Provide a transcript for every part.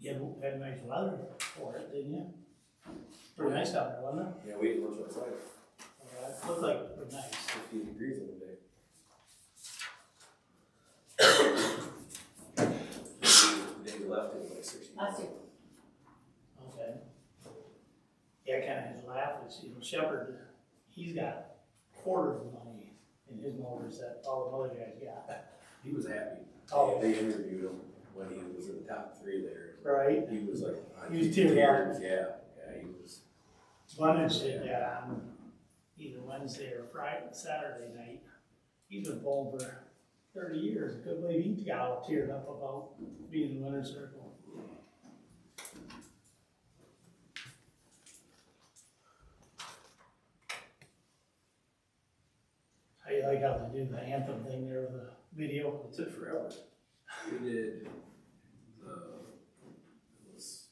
You had nice weather for it, didn't you? Pretty nice out there, wasn't it? Yeah, we ate lunch outside, Yeah, it looked like it was nice. 50 degrees in the day. The day left, it was like 60. I see. Okay. Yeah, kinda his laugh is, Shepherd, he's got quarter of the money in his motors that all the other guys got. He was happy. Oh. They interviewed him when he was in the top 3 there. Right? He was like, on He was tears. teared up. Yeah, he was. Buntage did that on either Wednesday or Friday, Saturday night. He's been bowling for 30 years. I couldn't believe he got all teared up about being in the winner's circle. How you like how they do the anthem thing there with the video? It took forever. We did. It was.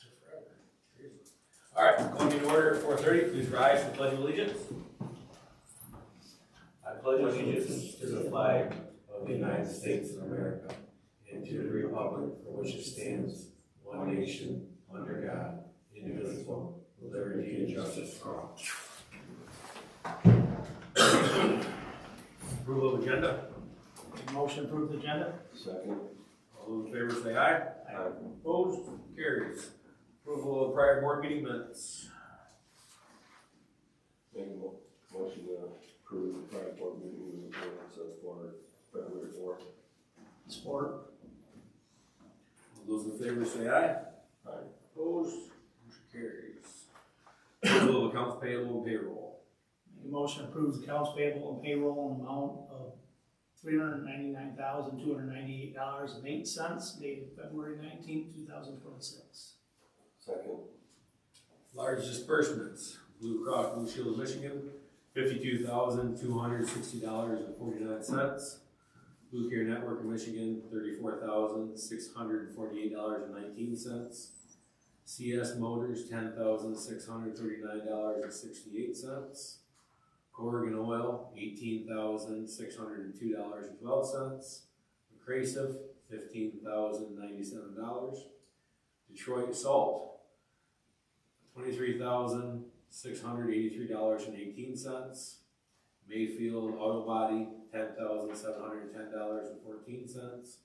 Took forever. Crazy. All right, going in order at 4:30. Please rise for the Pledge of Allegiance. I pledge allegiance to the flag of the United States of America and to the republic for which it stands, one nation, under God, indivisible, with liberty and justice for all. Approval of agenda. Motion to approve the agenda? Second. All those in favor say aye. Aye. Opposed? Carries. Approval of prior board meeting minutes. Make a motion to approve the prior board meeting minutes for February 4th. Support? All those in favor say aye. Aye. Opposed? Motion carries. Approval of accounts payable and payroll. Make a motion to approve the accounts payable and payroll in the amount of $399,298.08 dated February 19th, 2026. Second. Large disbursements. Blue Cross Blue Shield of Michigan, $52,260.49. Blue Care Network of Michigan, $34,648.19. CS Motors, $10,639.68. Oregon Oil, $18,602.12. Abrasive, $15,097. Detroit Salt, $23,683.18. Mayfield Auto Body, $10,710.14.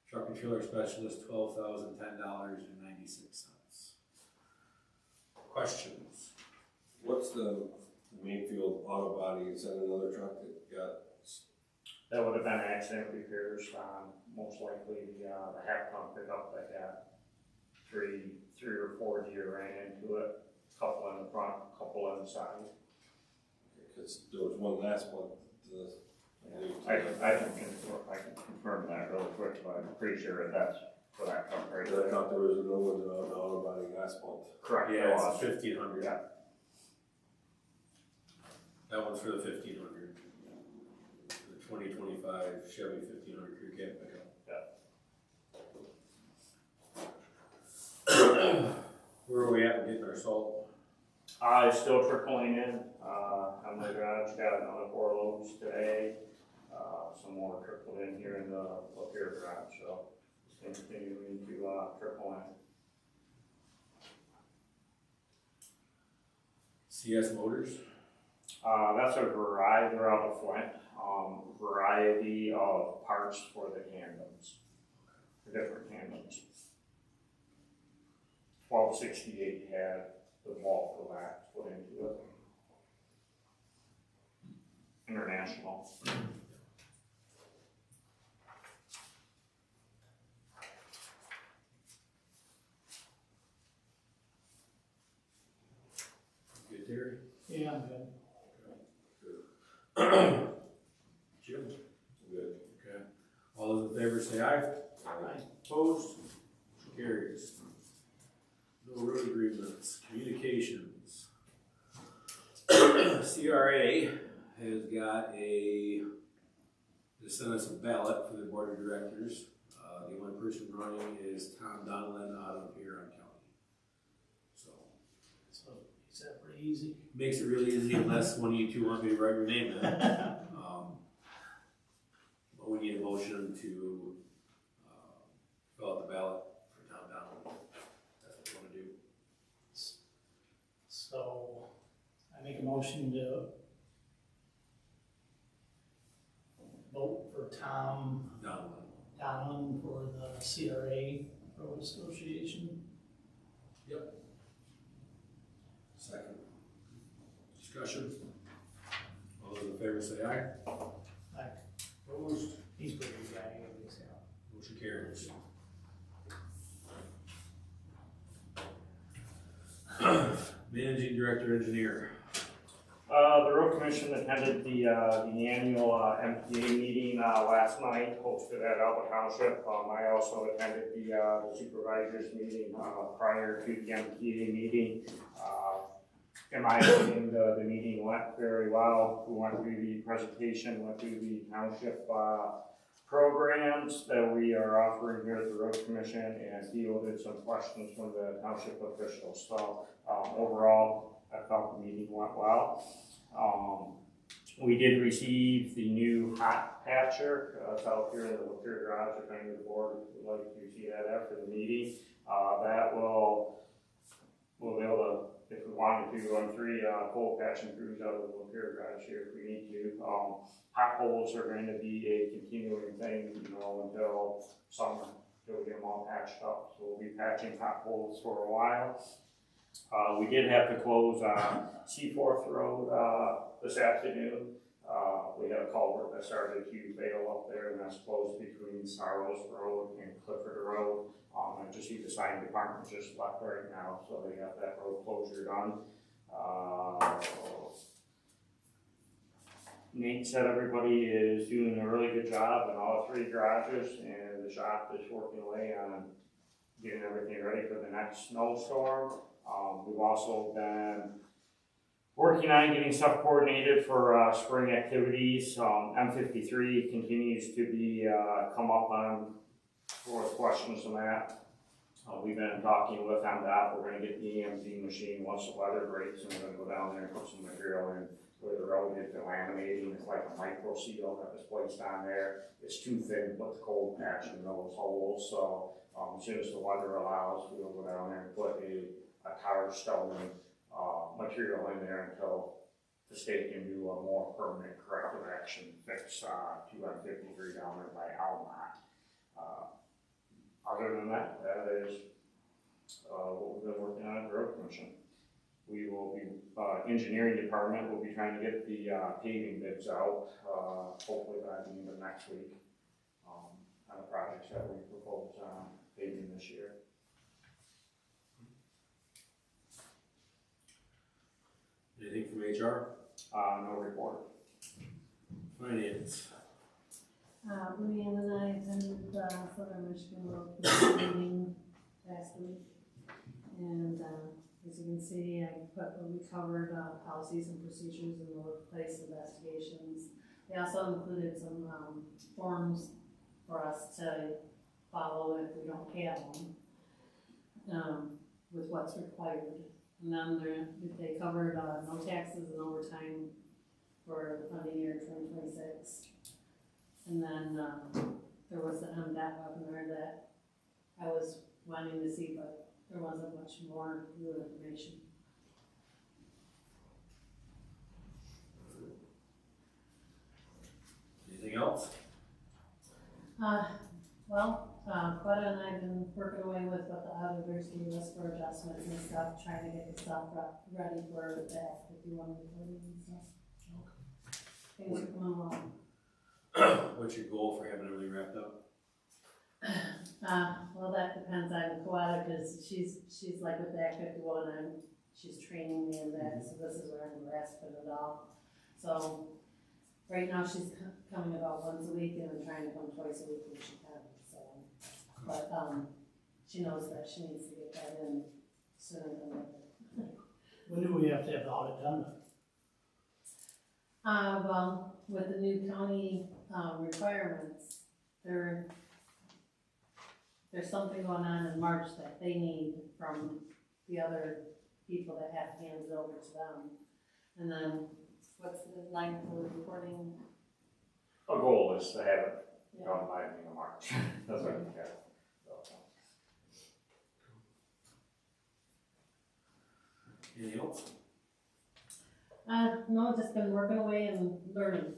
Truck and Trailer Specialist, $12,010.96. Questions? What's the Mayfield Auto Body? Is that another truck that got? That would have been accident repairs on most likely the half ton pickup that had three or four deer ran into it, couple in the front, couple on the side. Because there was one last one. I can confirm that real quick, but I'm pretty sure that's for that truck right I there. thought there was another one on the Auto Body last month. Correct. Yeah, there it's was. 1,500. Yeah. That one's for the 1,500. The 2025 Chevy 1,500 crew cab pickup. Yeah. Where are we at in getting our salt? It's still trickling in. On the garage, got another 4 loads today. Some more trickled in here in the Lapeer garage, so it's continuing to trickle in. CS Motors. That's a variety, they're out of Flint, variety of parts for the tandems, for different tandems. 1268 had the vault for that put into it. International. Good, Terry. Yeah, I'm good. Jim. Good. Okay. All those in favor say aye. Aye. Opposed? Motion carries. No road agreements. Communications. CRA has got they sent us a ballot for the board of directors. The only person running is Tom Donlan out of Huron County. So Is that pretty easy? makes it really easy unless one of you two want me to write your name in. But we need a motion to fill out the ballot for motion to vote for Tom Donlin for the CRA Road Association. Second. Discussion. All those in favor say aye. Like, Opposed? he's pretty good guy, anyways, yeah. Motion carries. Managing Director Engineer. The road commission attended the annual MPA meeting last night, hosted at Alba Township. I also attended the supervisors meeting prior to the MPA meeting. In my opinion, the meeting went very well. We went through the presentation, went through the township programs that we are offering here at the road commission, and fielded some questions from the township officials. So overall, I felt the meeting went well. We did receive the new hot patcher. It's out here in the Lapeer garage. If any of the board would like to see that after the meeting, that we'll be able to, if we wanted to, run 3 cold patching crews out of the Lapeer garage here if we need to. Potholes are going to be a continuing thing, until summer, till we get them all patched up. So we'll be patching potholes for a while. We did have to close Seaforth Road this afternoon. We had a culvert that started to fail up there, and that's closed between Sarles Road and Clifford Road. I just see the sign department just left right now, so they got that road closure done. Nate said everybody is doing a really good job in all 3 garages, and the shop is working away on getting everything ready for the next snowstorm. We've also been working on getting stuff coordinated for spring activities. M53 continues to be come up on for questions on that. We've been talking with MDOT. We're going to get the EMZ machine once the weather breaks, and we're going to go down there and put some material in where the road is laminating. It's like a micro seal that was placed on there. It's too thin to put the cold patch in those holes. So as soon as the weather allows, we'll go down there and put a tar stone material in there until the state can do a more permanent corrective action fix to M53 down there by Almont. Other than that, that is what we've been working on at the road commission. We will be, engineering department will be trying to get the paving bids out, hopefully by the end of next week, on the projects that we propose paving this year. Anything from HR? No report. Finance. Leanne and I attended the Southern Michigan Road Commission meeting last week, and as you can see, we covered policies and procedures in the workplace investigations. They also included some forms for us to follow if we don't have them, with what's required. And then they covered no taxes and overtime for the funding year 2026. And then there was the MDOT webinar that I was wanting to see, but there wasn't much more new information. Anything else? Quetta and I have been working away with what the auditors gave us for adjustments and stuff, trying to get the stuff ready for the Act 51 reporting and stuff. Things are coming along. What's your goal for having everything wrapped up? Well, that depends on Quetta, because she's like with the Act 51, and she's training me in that, so this is where I'm grasping it all. So right now she's coming about once a week, and I'm trying to come twice a week when she can. So, but she knows that she needs to get that in sooner than later. When do we have to have the audit done? Well, with the new county requirements, there's something going on in March that they need from the other people that have to hand it over to them. And then, what's the deadline for reporting? Our goal is to have it done by the end of March. That's what we have. Anything else? No, just been working away and learning.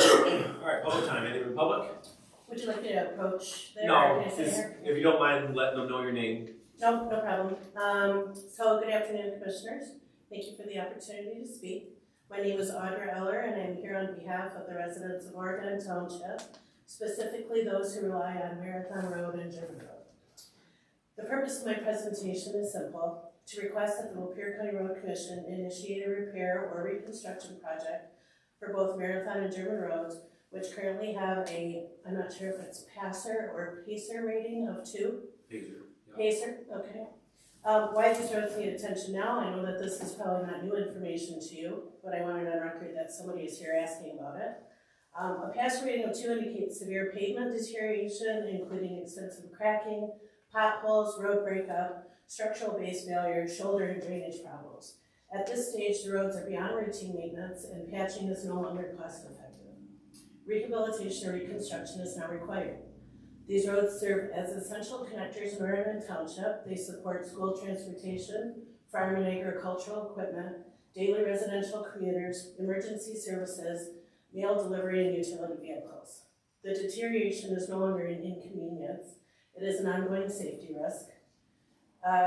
Alright, public time, anything from public? Would you like me to approach there? or No, can I sit just, here? if you don't mind letting them know your name. No, no problem. So good afternoon, commissioners. Thank you for the opportunity to speak. My name is Audra Eller, and I'm here on behalf of the residents of Oregon Township, specifically those who rely on Marathon Road and German Road. The purpose of my presentation is simple: to request that the Lapeer County Road Commission initiate a repair or reconstruction project for both Marathon and German roads, which currently have I'm not sure if it's passer or pacer rating of 2. Pacer, okay. Why these roads need attention now, I know that this is probably not new information to you, but I wanted on record that somebody is here asking about it. A pass rating of 2 indicates severe pavement deterioration, including extensive cracking, potholes, road breakup, structural base failure, shoulder and drainage problems. At this stage, the roads are beyond routine maintenance and patching is no longer cost effective. Rehabilitation or reconstruction is now required. These roads serve as essential connectors in Oregon Township. They support school transportation, farm and agricultural equipment, daily residential commuters, emergency services, mail delivery, and utility vehicles. The deterioration is no longer an inconvenience. It is an ongoing safety risk.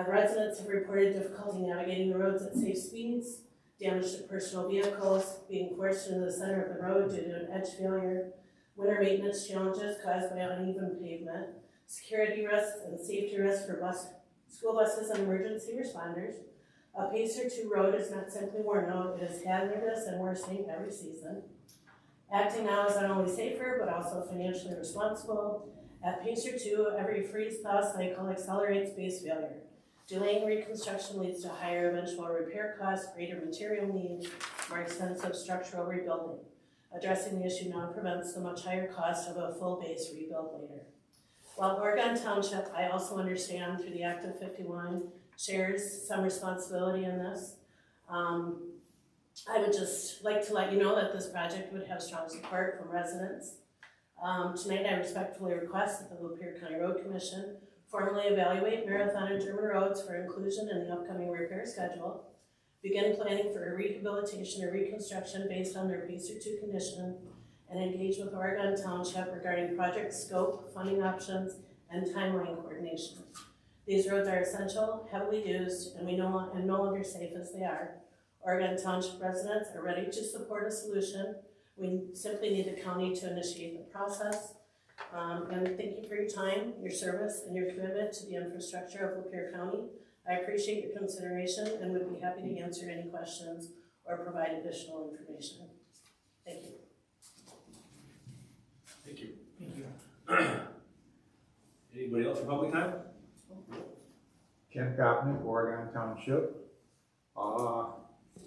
Residents have reported difficulty navigating the roads at safe speeds, damage to personal vehicles, being forced into the center of the road due to an edge failure, winter maintenance challenges caused by uneven pavement, security risks and safety risks for school buses and emergency responders. A Pacer 2 road is not simply worn out, it is hazardous and worsening every season. Acting now is not only safer, but also financially responsible. At Pacer 2, every freeze-thaw cycle accelerates base failure. Delaying reconstruction leads to higher eventual repair costs, greater material needs, more expensive structural rebuilding. Addressing the issue now prevents the much higher cost of a full base rebuild later. While Oregon Township, I also understand through the Act of 51, shares some responsibility in this. I would just like to let you know that this project would have strong support from residents. Tonight I respectfully request that the Lapeer County Road Commission formally evaluate Marathon and German roads for inclusion in the upcoming repair schedule, begin planning for a rehabilitation or reconstruction based on their Pacer 2 condition, and engage with Oregon Township regarding project scope, funding options, and timeline coordination. These roads are essential, heavily used, and no longer safe as they are. Oregon Township residents are ready to support a solution. We simply need the county to initiate the process. And thank you for your time, your service, and your commitment to the infrastructure of Lapeer County. I appreciate your consideration and would be happy to answer any questions or provide additional information. Thank you. Thank you. Thank you. Anybody else for public time? Ken Kopnick, Oregon Township.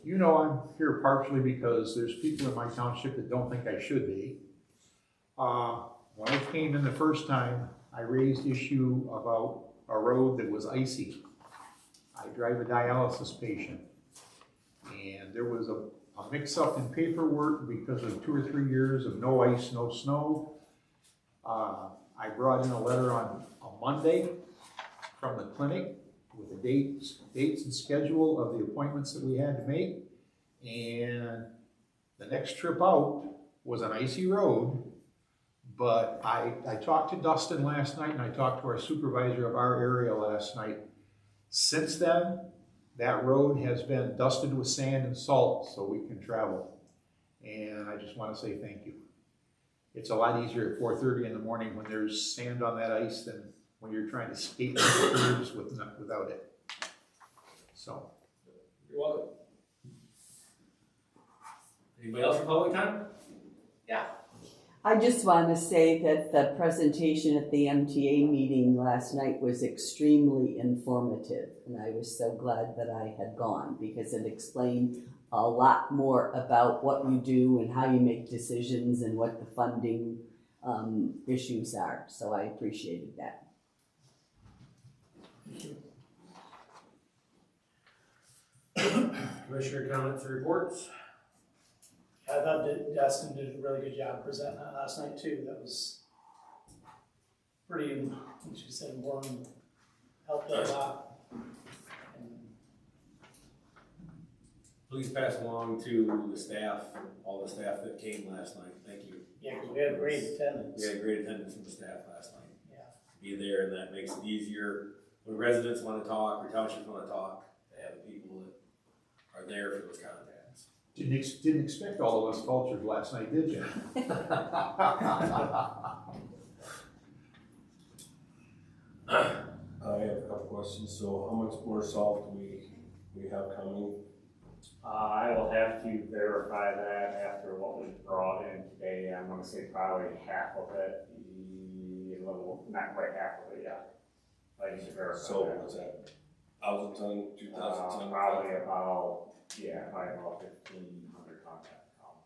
You know I'm here partially because there's people in my township that don't think I should be. When I came in the first time, I raised issue about a road that was icy. I drive a dialysis patient, and there was a mix-up in paperwork because of 2 or 3 years of no ice, no snow. I brought in a letter on a Monday from the clinic with the dates and schedule of the appointments that we had to make, and the next trip out was an icy road. But I talked to Dustin last night, and I talked to our supervisor of our area last night. Since then, that road has been dusted with sand and salt so we can travel. And I just want to say thank you. It's a lot easier at 4:30 in the morning when there's sand on that ice than when you're trying to skate on the curves without it. So. You're welcome. Anybody else for public time? Yeah. I just want to say that the presentation at the MTA meeting last night was extremely informative, and I was so glad that I had gone because it explained a lot more about what you do and how you make decisions and what the funding issues are. So I appreciated that. Commissioner comments or reports? I thought that Dustin did a really good job presenting that last night too. That was pretty, like she said, warm, helped a lot. And please pass along to the staff, all the staff that came last night. Thank you. Yeah, 'cause we had great attendance. We had great attendance from the staff last night. Yeah. Be there, and that makes it easier when residents want to talk or townships want to talk, to have the people that are there for those contacts. Didn't expect all of us vultures last night, did you? I have a couple questions. So how much more salt do we have coming? I will have to verify that after what was brought in today. I'm gonna say probably half of it, a little, not quite half of it, yeah. I need to verify So that. was that 1,000 ton, 2,000 ton? Probably about, yeah, probably about 1,500 contact count.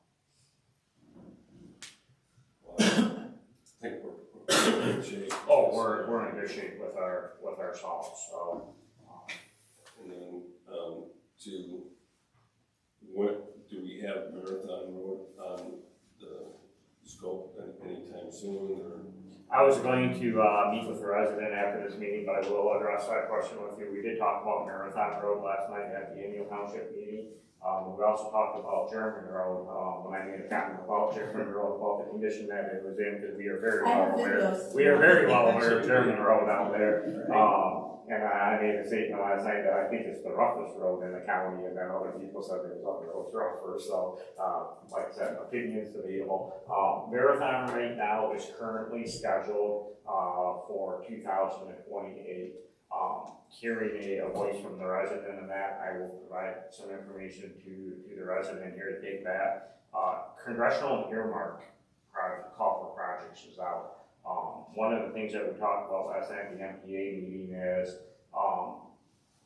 I think we're in good shape. Oh, we're in good shape with our salt, so. And then, to, what, do we have Marathon Road on the scope anytime soon, or? I was going to meet with the resident after this meeting, but I will address that question with you. We did talk about Marathon Road last night at the annual township meeting. We also talked about German Road, when I made a comment about German Road, about the condition that it was in, because we are very well aware. We are very well aware of German Road out there. And I made a statement last night that I think it's the roughest road in the county, and then other people said there was other roads rougher. So, like I said, opinions debatable. Marathon right now is currently scheduled for 2028. Hearing a voice from the resident in that, I will provide some information to the resident here to take that. Congressional earmark project, call for projects is out. One of the things that we talked about last night at the MPA meeting is,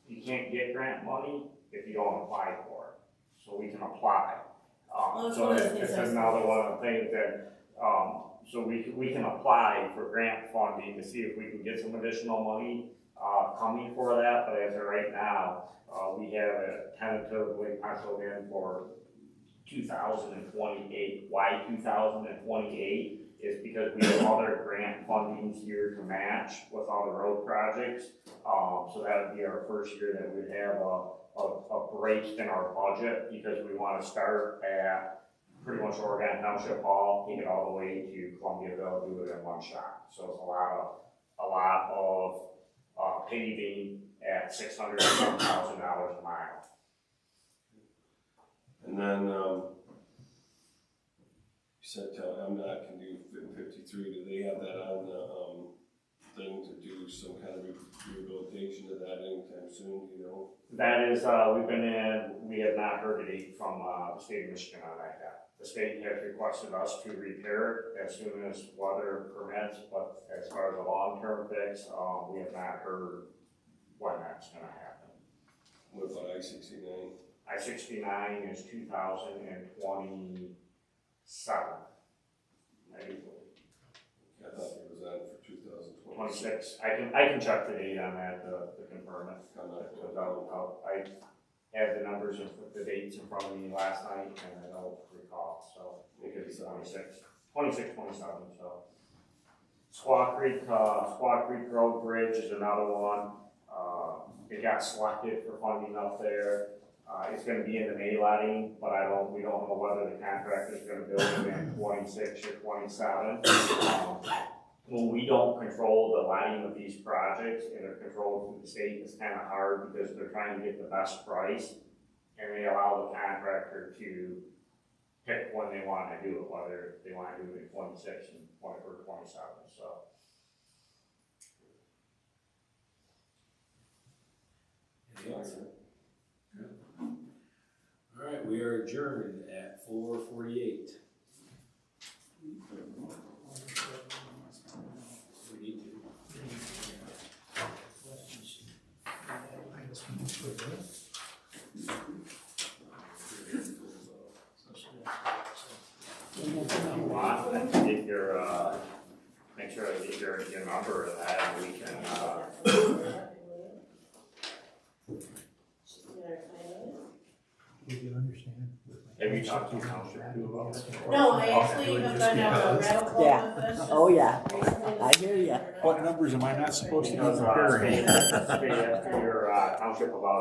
you can't get grant money if you don't apply for it. So we can apply. So it's another one of the things that, so we can apply for grant funding to see if we can get some additional money coming for that, but as of right now, we have it tentatively penciled in for 2028. Why 2028? Is because we have other grant fundings here to match with all the road projects. So that would be our first year that we'd have a break in our budget, because we want to start at pretty much Oregon Township Hall, take it all the way to Columbiaville, do it in one shot. So it's a lot of paving at $600,000 a mile. And then, you said MDOT can do 53. Do they have that on the thing to do some kind of rehabilitation of that anytime soon, you know? That is, we have not heard a date from the state of Michigan on that yet. The state has requested us to repair it as soon as weather permits, but as far as a long-term fix, we have not heard when that's gonna happen. What about I-69? I-69 is 2027. I do believe. I thought it was on for 2026. 26. I can check the date on that to confirm it. I had the numbers and the dates in front of me last night, and I don't recall, so it could be 26, 27, so. Squaw Creek Road Bridge is another one. It got selected for funding up there. It's gonna be in the May letting, but we don't know whether the contractor's gonna build it in 26 or 27. When we don't control the lighting of these projects and they're controlled through the state, it's kind of hard because they're trying to get the best price, and they allow the contractor to pick when they want to do it, whether they want to do it in 26 and 20 or 27. So. Anything else? All right, we are adjourned at 4:48. We need to. Make sure I get your number of that, and we can, We can understand. have you talked to Township too about this? No, I actually have done a radical Yeah. with this. Oh, yeah. Recently. I hear ya. What numbers am I not supposed to be Because, comparing? stay after your township about it.